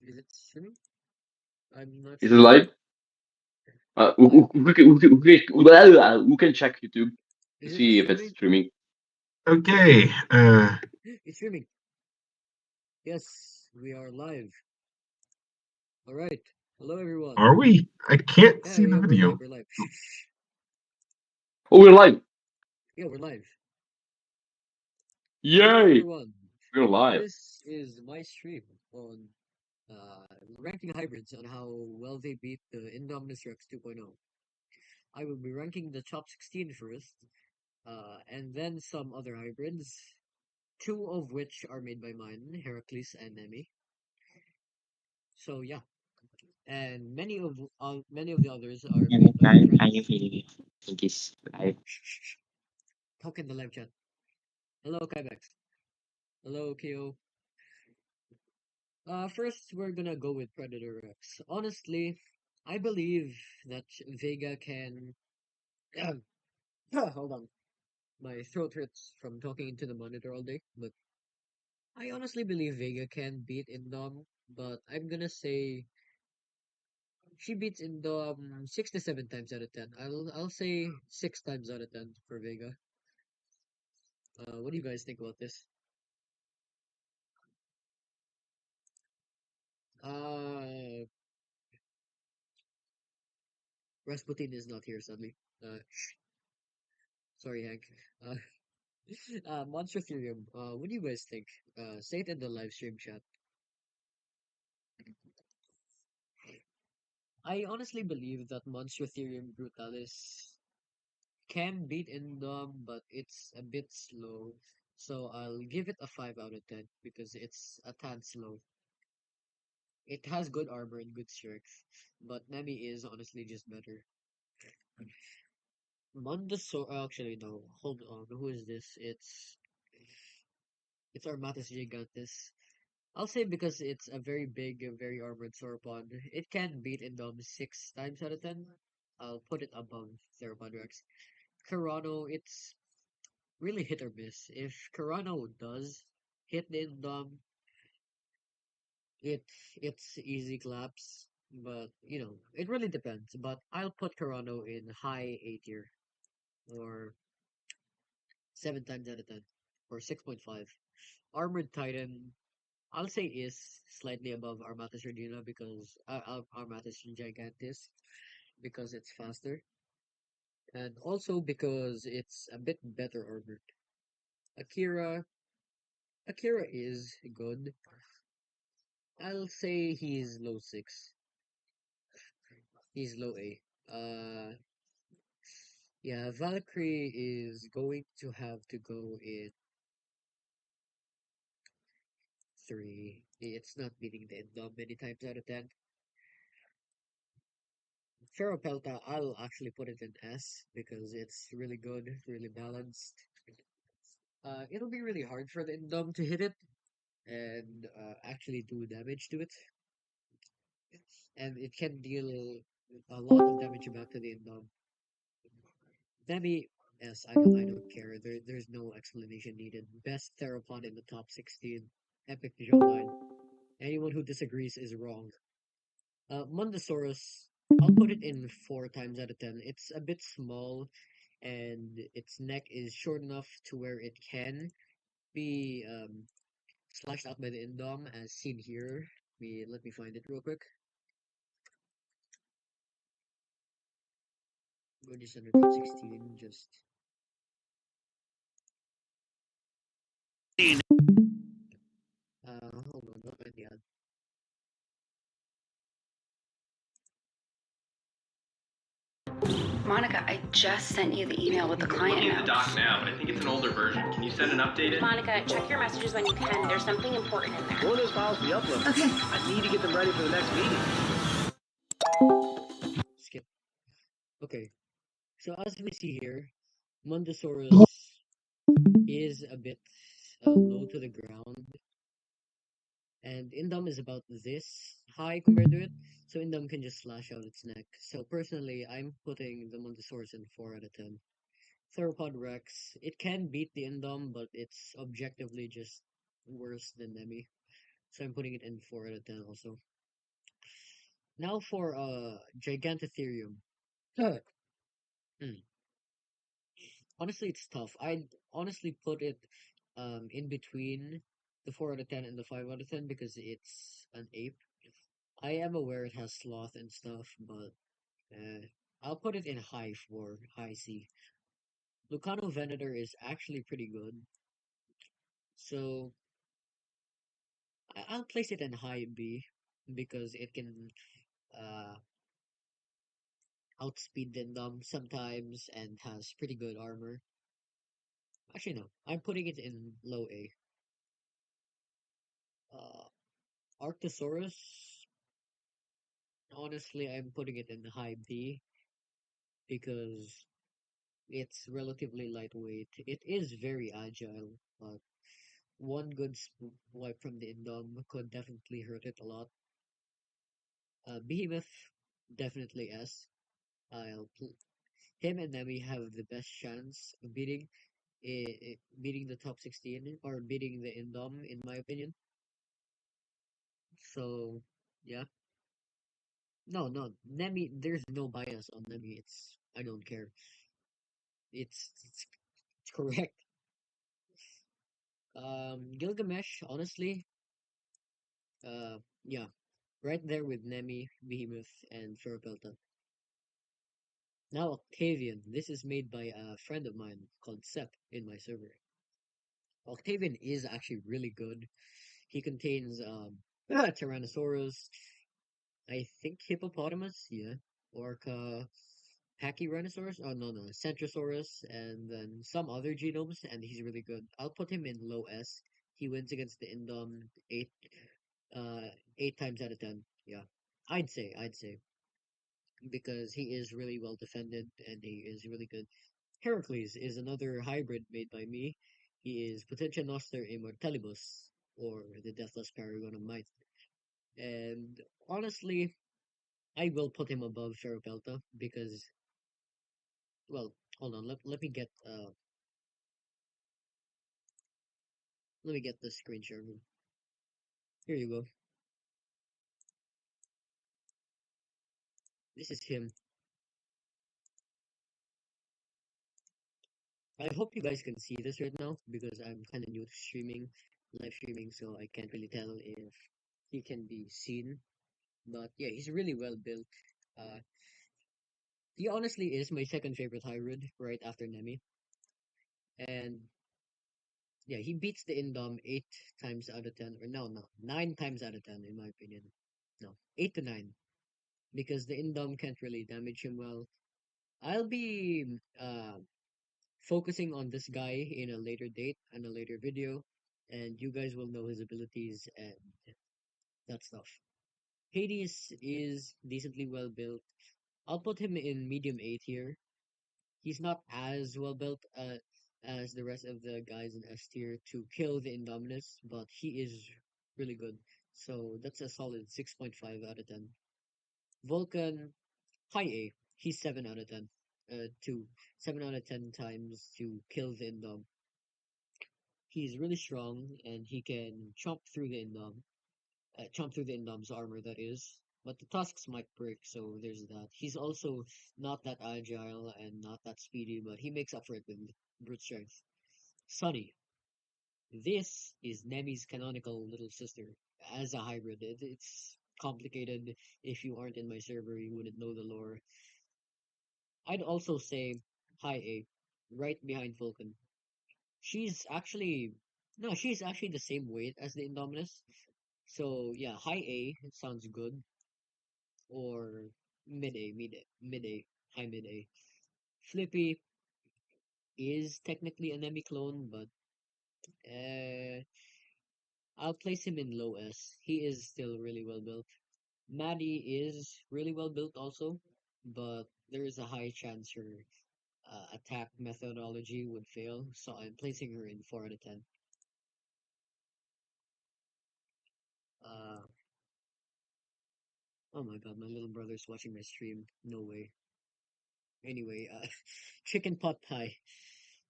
Is it streaming? I'm not Is it sure. live? Who can check YouTube to Is it see if it's streaming? streaming? Okay. It's streaming. Yes, we are live. All right. Hello, everyone. Are we? I can't Yeah, see the yeah, we're video. live. We're live. Shh, shh. Oh, we're live! Yeah, we're live. Hello, Yay! everyone. We're live. This is my stream on ranking hybrids on how well they beat the Indominus Rex 2.0. I will be ranking the top 16 first, and then some other hybrids, two of which are made by mine, Heracles and Nemi. So yeah, and many of the others are Hello, made by guys. Are you friends. feeling this live? Shh, shh, shh. Talk in the live chat. Hello, Kybex. Hello, Kyo. First we're gonna go with Predator Rex. Honestly, I believe that Vega can. Hold on, my throat hurts from talking into the monitor all day. But I honestly believe Vega can beat Indom, but I'm gonna say she beats Indom 6 to 7 times out of 10. I'll say 6 times out of 10 for Vega. What do you guys think about this? Uh, Rasputin is not here, sadly. Sorry, Hank. Uh, Monster Ethereum, what do you guys think? Say it in the live stream chat. I honestly believe that Monster Ethereum Brutalis can beat Indom, but it's a bit slow. So I'll give it a 5 out of 10 because it's a tad slow. It has good armor and good strength, but Nemi is honestly just better. Mondosor, actually no, hold on, who is this? It's Armatus Gigantes. I'll say because it's a very big, very armored sauropod, it can beat Indom 6 times out of 10. I'll put it above Theropod Rex. Carano, it's really hit or miss. If Carano does hit the Indom, it it's easy claps. But it really depends. But I'll put Carano in high A tier or 7 times out of 10 or 6.5. Armored Titan, I'll say is slightly above Armatus Regina because Armatus Gigantis because it's faster and also because it's a bit better armored. Akira, Akira is good. I'll say he's low 6. He's low A. Yeah, Valkyrie is going to have to go in 3. It's not beating the Indom many times out of 10. Ferropelta, I'll actually put it in S because it's really good, really balanced. It'll be really hard for the Indom to hit it and actually do damage to it. And it can deal a lot of damage back to the Indom. Demi, yes, I don't care. There's no explanation needed. Best theropod in the top 16. Epic jawline. Anyone who disagrees is wrong. Mundosaurus, I'll put it in 4 times out of 10. It's a bit small, and its neck is short enough to where it can be slashed out by the Indom, as seen here. Let me find it real quick. Go just under top 16, just. Hold on, not the ad. Monica, I just sent you the email with the client Looking at the notes. doc now, but I think it's an older version. Can you send an updated? Monica, check your messages when you can. There's something important in there. What are those files we upload? Okay. I need to get them ready for the next meeting. Skip. Okay, so as we see here, Mundosaurus is a bit low to the ground, and Indom is about this high compared to it, so Indom can just slash out its neck. So personally, I'm putting the Mundosaurus in 4 out of 10. Theropod Rex, it can beat the Indom, but it's objectively just worse than Nemi. So I'm putting it in 4 out of 10 also. Now for Gigantetherium. Hmm. Honestly, it's tough. I'd honestly put it in between the 4 out of 10 and the 5 out of 10 because it's an ape. I am aware it has sloth and stuff, but I'll put it in high 4, high C. Lucano Venator is actually pretty good, so I'll place it in high B because it can uh, outspeed Dindom sometimes and has pretty good armor. Actually, no, I'm putting it in low A. Uh, Arctosaurus, honestly, I'm putting it in high B because it's relatively lightweight. It is very agile, but one good wipe from the Indom could definitely hurt it a lot. Behemoth, definitely S. Him and Nemi have the best chance of beating the top 16 or beating the Indom, in my opinion. So, yeah. No, no, Nemi, there's no bias on Nemi. I don't care. It's correct. Gilgamesh, honestly, yeah, right there with Nemi, Behemoth, and Ferropelta. Now Octavian. This is made by a friend of mine called Sep in my server. Octavian is actually really good. He contains Tyrannosaurus, I think hippopotamus, yeah, Orca, Pachyrhinosaurus, oh no no, Centrosaurus, and then some other genomes, and he's really good. I'll put him in low S. He wins against the Indom uh 8 times out of 10. Yeah. I'd say because he is really well defended and he is really good. Heracles is another hybrid made by me. He is Potentia Noster Immortalibus, or the Deathless Paragon of Might. And honestly, I will put him above Ferropelta because, well, hold on, let me get the screen share. Here you go. This is him. I hope you guys can see this right now because I'm kind of new to live streaming, so I can't really tell if he can be seen. But yeah, he's really well built. Uh, he honestly is my second favorite hybrid, right after Nemi. And yeah, he beats the Indom 8 times out of 10, or no, 9 times out of 10, in my opinion. No, 8 to 9, because the Indom can't really damage him well. I'll be focusing on this guy in a later date and a later video, and you guys will know his abilities and that stuff. Hades is decently well built. I'll put him in medium A tier. He's not as well built as the rest of the guys in S tier to kill the Indominus, but he is really good. So that's a solid 6.5 out of 10. Vulcan, high A. He's 7 out of 10. To 7 out of 10 times to kill the Indom. He's really strong and he can chomp through the Indom's armor, that is. But the tusks might break, so there's that. He's also not that agile and not that speedy, but he makes up for it with brute strength. Sunny. This is Nemi's canonical little sister. As a hybrid, it's complicated. If you aren't in my server, you wouldn't know the lore. I'd also say high A, right behind Vulcan. She's actually no, she's actually the same weight as the Indominus. So yeah, high A sounds good, or mid A, high mid A. Flippy is technically an enemy clone, but uh, I'll place him in low S. He is still really well built. Maddie is really well built also, but there is a high chance her attack methodology would fail, so I'm placing her in 4 out of 10. Uh, oh my god, my little brother's watching my stream. No way. Anyway, chicken pot pie.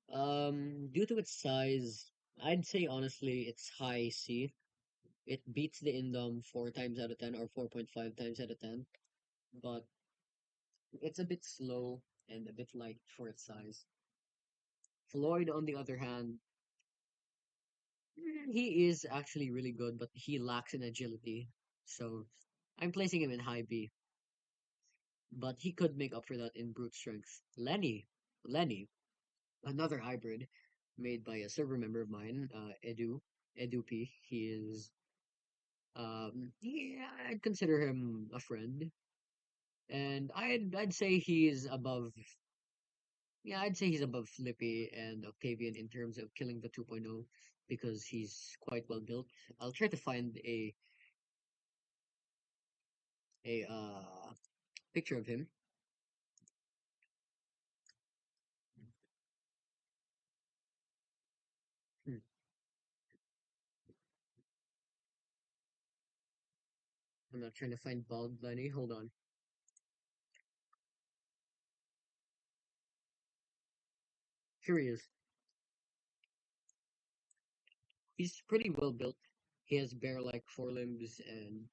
Due to its size, I'd say honestly it's high C. It beats the Indom 4 times out of 10 or 4.5 times out of 10, but it's a bit slow and a bit light for its size. Floyd, on the other hand, he is actually really good, but he lacks in agility. So I'm placing him in high B, but he could make up for that in brute strength. Lenny, another hybrid made by a server member of mine, Edu P. He is, yeah, I'd consider him a friend, and I'd say he's above. Yeah, I'd say he's above Flippy and Octavian in terms of killing the 2.0 because he's quite well built. I'll try to find a picture of him. Hmm. I'm not trying to find Bald Lenny. Hold on. Here he is. He's pretty well built. He has bear-like forelimbs, and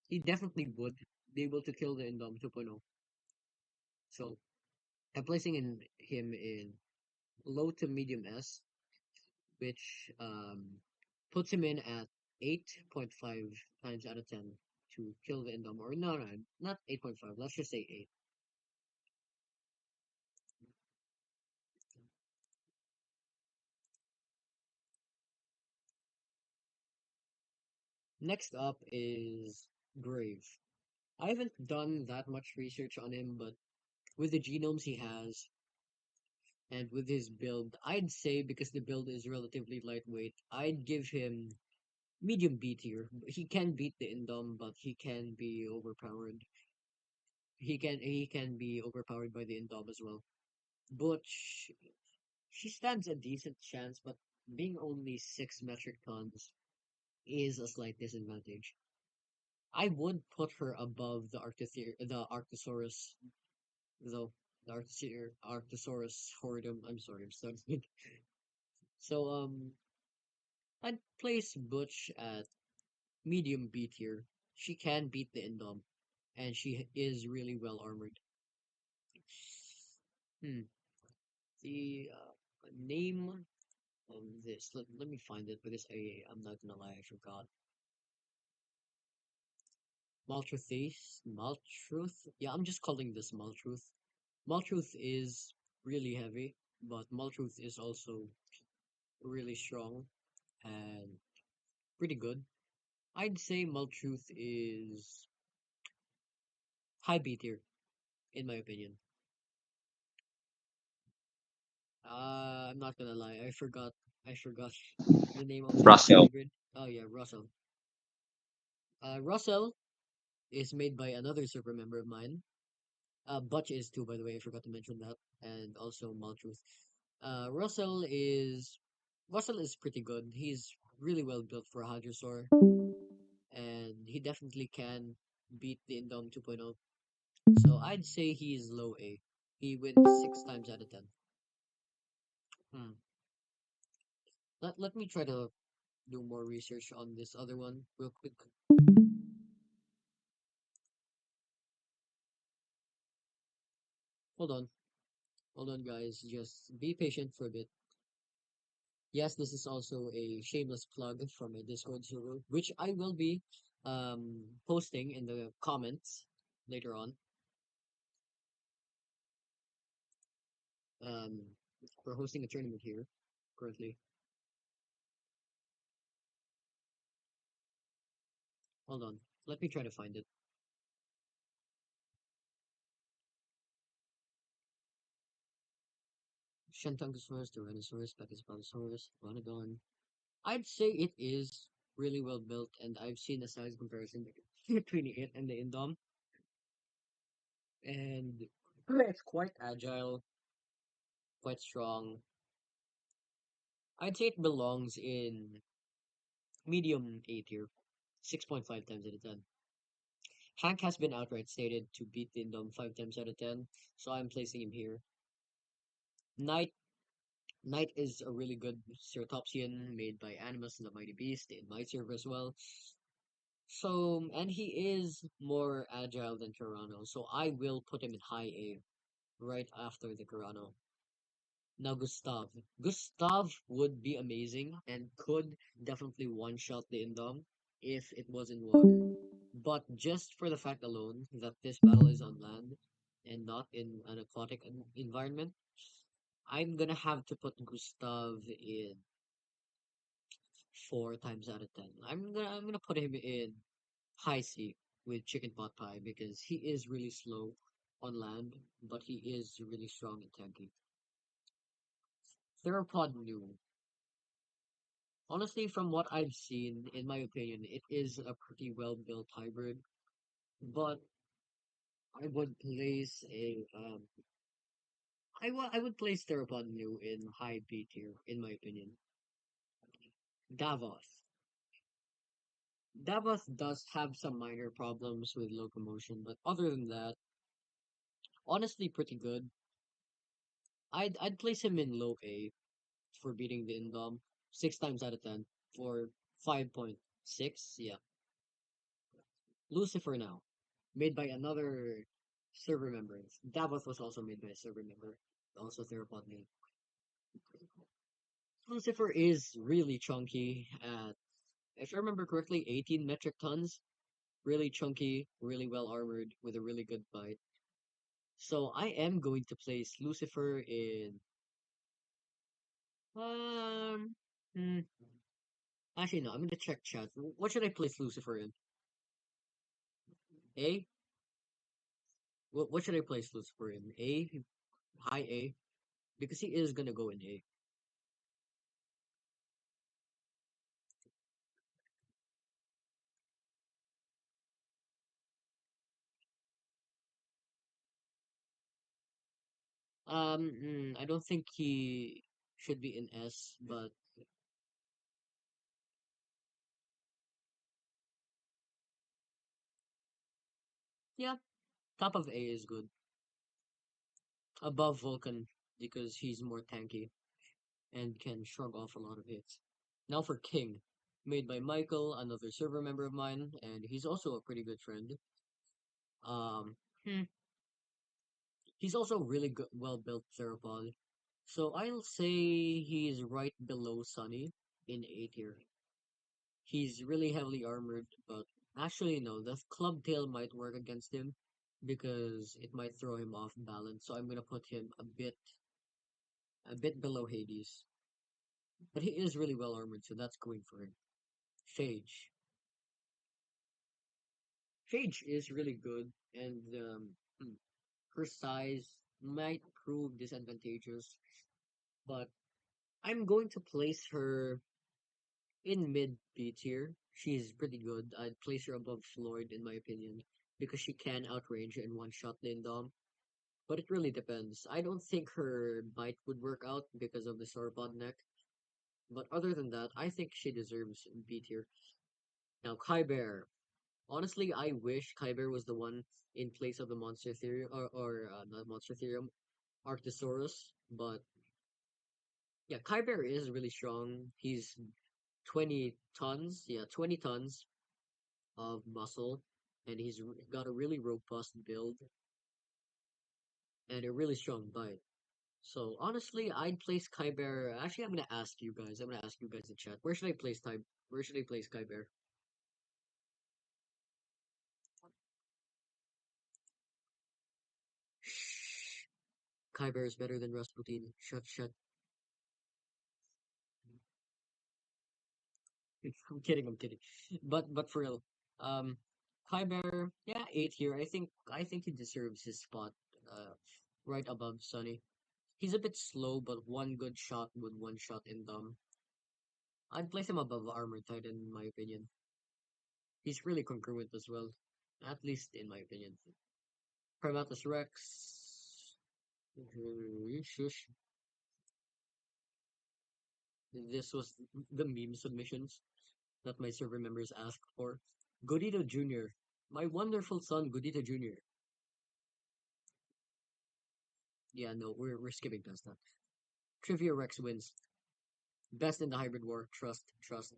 he definitely would be able to kill the Indom 2.0. So I'm placing him in low to medium S, which puts him in at 8.5 times out of 10 to kill the Indom. Or no, no, not 8.5. Let's just say 8. Next up is Grave. I haven't done that much research on him, but with the genomes he has and with his build, I'd say because the build is relatively lightweight, I'd give him medium B tier. He can beat the Indom, but he can be overpowered. He can be overpowered by the Indom as well. Butch, she stands a decent chance, but being only 6 metric tons is a slight disadvantage. I would put her above the Arctosaurus, though. The Arctosaurus Hordum. I'm sorry, I'm stuttering. So, I'd place Butch at medium B tier. She can beat the Indom, and she is really well armored. Hmm. The name of this. Let me find it because I'm not gonna lie, I forgot. Maltruth? Yeah, I'm just calling this Maltruth. Maltruth is really heavy, but Maltruth is also really strong and pretty good. I'd say Maltruth is high B tier, in my opinion. I'm not gonna lie, I forgot the name of this Russell. hybrid. Oh yeah, Russell. Russell is made by another server member of mine. Butch is too, by the way. I forgot to mention that, and also Maltruth. Russell is pretty good. He's really well built for a Hadrosaur, and he definitely can beat the Indom 2.0. So I'd say he's low A. He wins 6 times out of 10. Hmm. Let me try to do more research on this other one real quick. Hold on. Hold on, guys. Just be patient for a bit. Yes, this is also a shameless plug from a Discord server, which I will be posting in the comments later on. Um, we're hosting a tournament here currently. Hold on. Let me try to find it. Shantungosaurus, Tyrannosaurus, Pachycephalosaurus, Iguanodon. I'd say it is really well built, and I've seen a size comparison between it and the Indom, and it's quite agile, quite strong. I'd say it belongs in medium A tier, 6.5 times out of 10. Hank has been outright stated to beat Dindom 5 times out of 10, so I'm placing him here. Knight, Knight is a really good Ceratopsian made by Animus and the Mighty Beast in my server as well. So, and he is more agile than Carano, so I will put him in high A right after the Carano. Now Gustav. Gustav would be amazing and could definitely one-shot the Indom if it was in water. But just for the fact alone that this battle is on land and not in an aquatic environment, I'm gonna have to put Gustav in 4 times out of 10. I'm gonna put him in high C with chicken pot pie because he is really slow on land, but he is really strong and tanky. Theropod new. Honestly, from what I've seen, in my opinion, it is a pretty well built hybrid. But I would place I would place Theropod new in high B tier, in my opinion. Davos. Davos does have some minor problems with locomotion, but other than that, honestly pretty good. I'd place him in low A for beating the Indom 6 times out of 10 for 5.6. Yeah. Lucifer now, made by another server member. Davos was also made by a server member, also Theropod name. Lucifer is really chunky at, if I remember correctly, 18 metric tons. Really chunky, really well armored, with a really good bite. So I am going to place Lucifer in um hmm, actually no, I'm gonna check chat. What should I place Lucifer in? A? What should I place Lucifer in? A? High A? Because he is gonna go in A. I don't think he should be in S, but yeah, top of A is good. Above Vulcan because he's more tanky and can shrug off a lot of hits. Now for King, made by Michael, another server member of mine, and he's also a pretty good friend. Um, hmm, he's also really good, well built theropod. So I'll say he's right below Sunny in A tier. He's really heavily armored, but actually no, the club tail might work against him because it might throw him off balance. So I'm gonna put him a bit below Hades. But he is really well armored, so that's going for him. Phage. Phage is really good, and her size might prove disadvantageous, but I'm going to place her in mid B tier. She's pretty good. I'd place her above Floyd in my opinion because she can outrange and one shot Lindom. But it really depends. I don't think her bite would work out because of the sauropod neck. But other than that, I think she deserves B tier. Now Kyber. Honestly, I wish Kyber was the one in place of the Monster Theory or not Monster Theorem, Arctosaurus. But yeah, Kyber is really strong. He's 20 tons. Yeah, 20 tons of muscle, and got a really robust build and a really strong bite. So honestly, I'd place Kyber. Actually, I'm gonna ask you guys. I'm gonna ask you guys in chat. Where should I place Ty? Where should I place Kyber? Shh. Kyber is better than Rasputin. Shut, shut. I'm kidding. I'm kidding. But for real, um, Kyber, yeah, 8 here. I think he deserves his spot. Right above Sunny. He's a bit slow, but one good shot would one shot in them. I'd place him above Armor Titan in my opinion. He's really congruent as well, at least in my opinion. Primatus Rex. Shush. This was the meme submissions that my server members asked for. Godito Jr. My wonderful son, Godito Jr. Yeah, no, we're skipping past that. Trivia Rex wins. Best in the hybrid war. Trust, trust.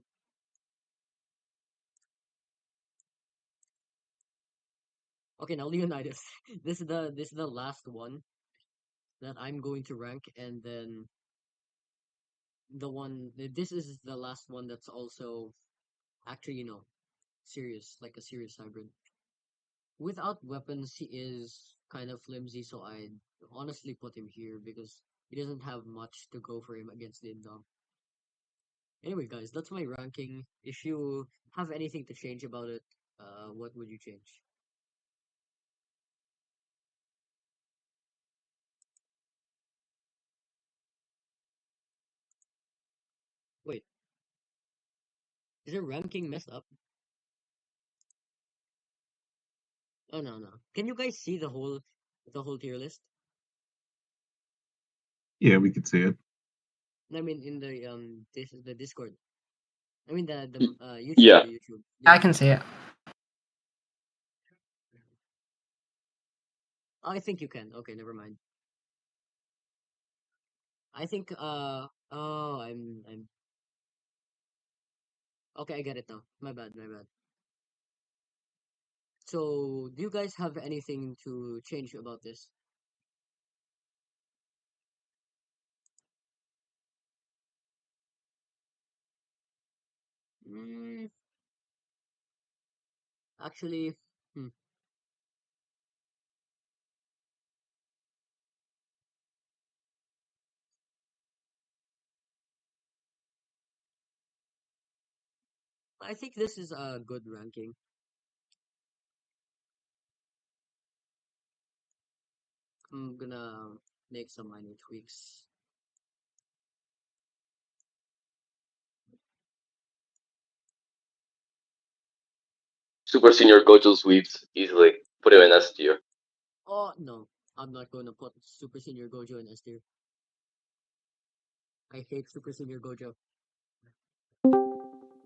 Okay, now Leonidas. This is the last one that I'm going to rank, and then this is the last one that's also actually, serious, like a serious hybrid. Without weapons, he is kind of flimsy, so I'd honestly put him here because he doesn't have much to go for him against the Indom. Anyway, guys, that's my ranking. If you have anything to change about it, what would you change? Wait, is the ranking messed up? Oh no, no. Can you guys see the whole tier list? Yeah, we could see it. I mean, in the Discord. I mean the Y- YouTube, Yeah. the YouTube. I Yeah. can see it. I think you can. Okay, never mind. I think oh, I'm okay, I get it now. My bad, my bad. So, do you guys have anything to change about this? Mm, actually, hmm, I think this is a good ranking. I'm gonna make some minor tweaks. Super Senior Gojo sweeps easily. Put him in S tier. Oh no, I'm not gonna put Super Senior Gojo in S tier. I hate Super Senior Gojo.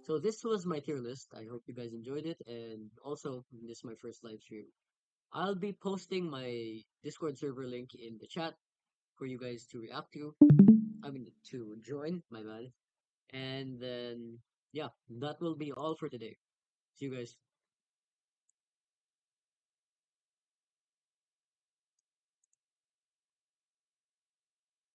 So this was my tier list. I hope you guys enjoyed it, and also this is my first live stream. I'll be posting my Discord server link in the chat for you guys to react to. I mean to join. My bad. And then yeah, that will be all for today. See you guys.